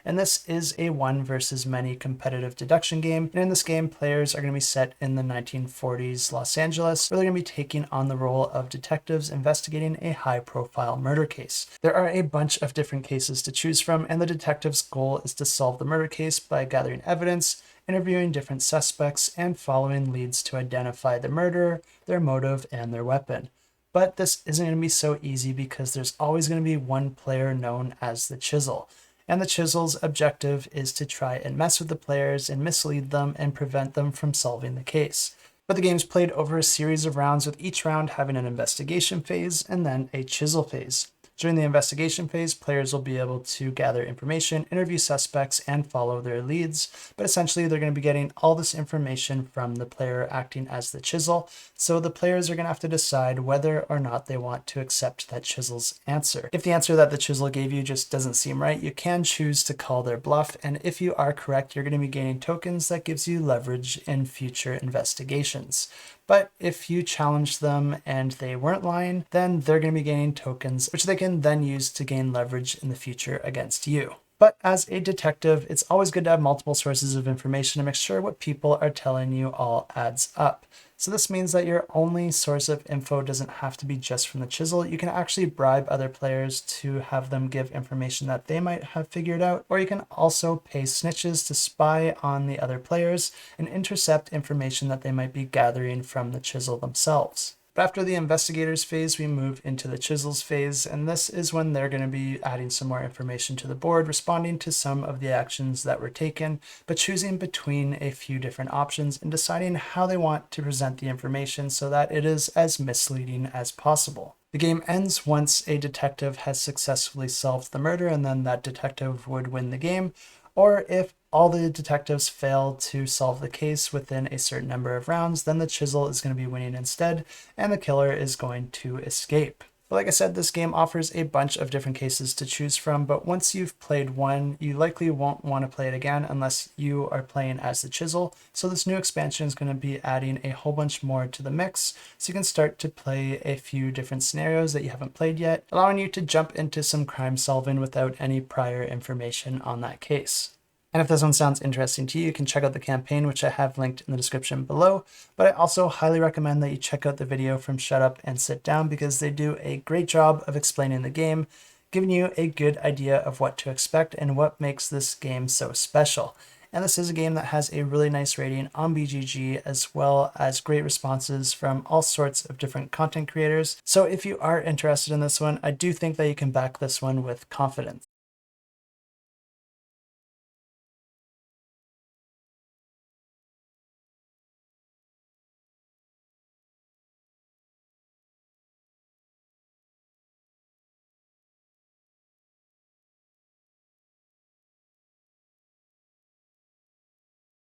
And this is a one versus many competitive deduction game. And in this game, players are going to be set in the 1940s Los Angeles, where they're going to be taking on the role of detectives investigating a high-profile murder case. There are a bunch of different cases to choose from, and the detective's goal is to solve the murder case by gathering evidence, interviewing different suspects, and following leads to identify the murderer, their motive, and their weapon. But this isn't going to be so easy because there's always going to be one player known as the Chisel. And the Chisel's objective is to try and mess with the players and mislead them and prevent them from solving the case. But the game's played over a series of rounds, with each round having an investigation phase and then a chisel phase. During the investigation phase, players will be able to gather information, interview suspects, and follow their leads. But essentially, they're going to be getting all this information from the player acting as the chisel. So the players are going to have to decide whether or not they want to accept that chisel's answer. If the answer that the chisel gave you just doesn't seem right, you can choose to call their bluff. And if you are correct, you're going to be gaining tokens that gives you leverage in future investigations. But if you challenge them and they weren't lying, then they're going to be gaining tokens, which they can then use to gain leverage in the future against you. But as a detective, it's always good to have multiple sources of information to make sure what people are telling you all adds up. So this means that your only source of info doesn't have to be just from the chisel. You can actually bribe other players to have them give information that they might have figured out, or you can also pay snitches to spy on the other players and intercept information that they might be gathering from the chisel themselves. But after the investigators phase, we move into the chisels phase, and this is when they're going to be adding some more information to the board, responding to some of the actions that were taken, but choosing between a few different options and deciding how they want to present the information so that it is as misleading as possible. The game ends once a detective has successfully solved the murder, and then that detective would win the game, or if all the detectives fail to solve the case within a certain number of rounds, then the chisel is going to be winning instead, and the killer is going to escape. But like I said, this game offers a bunch of different cases to choose from, but once you've played one, you likely won't want to play it again unless you are playing as the chisel. So this new expansion is going to be adding a whole bunch more to the mix, so you can start to play a few different scenarios that you haven't played yet, allowing you to jump into some crime solving without any prior information on that case. And if this one sounds interesting to you, you can check out the campaign, which I have linked in the description below. But I also highly recommend that you check out the video from Shut Up and Sit Down, because they do a great job of explaining the game, giving you a good idea of what to expect and what makes this game so special. And this is a game that has a really nice rating on BGG, as well as great responses from all sorts of different content creators. So if you are interested in this one, I do think that you can back this one with confidence.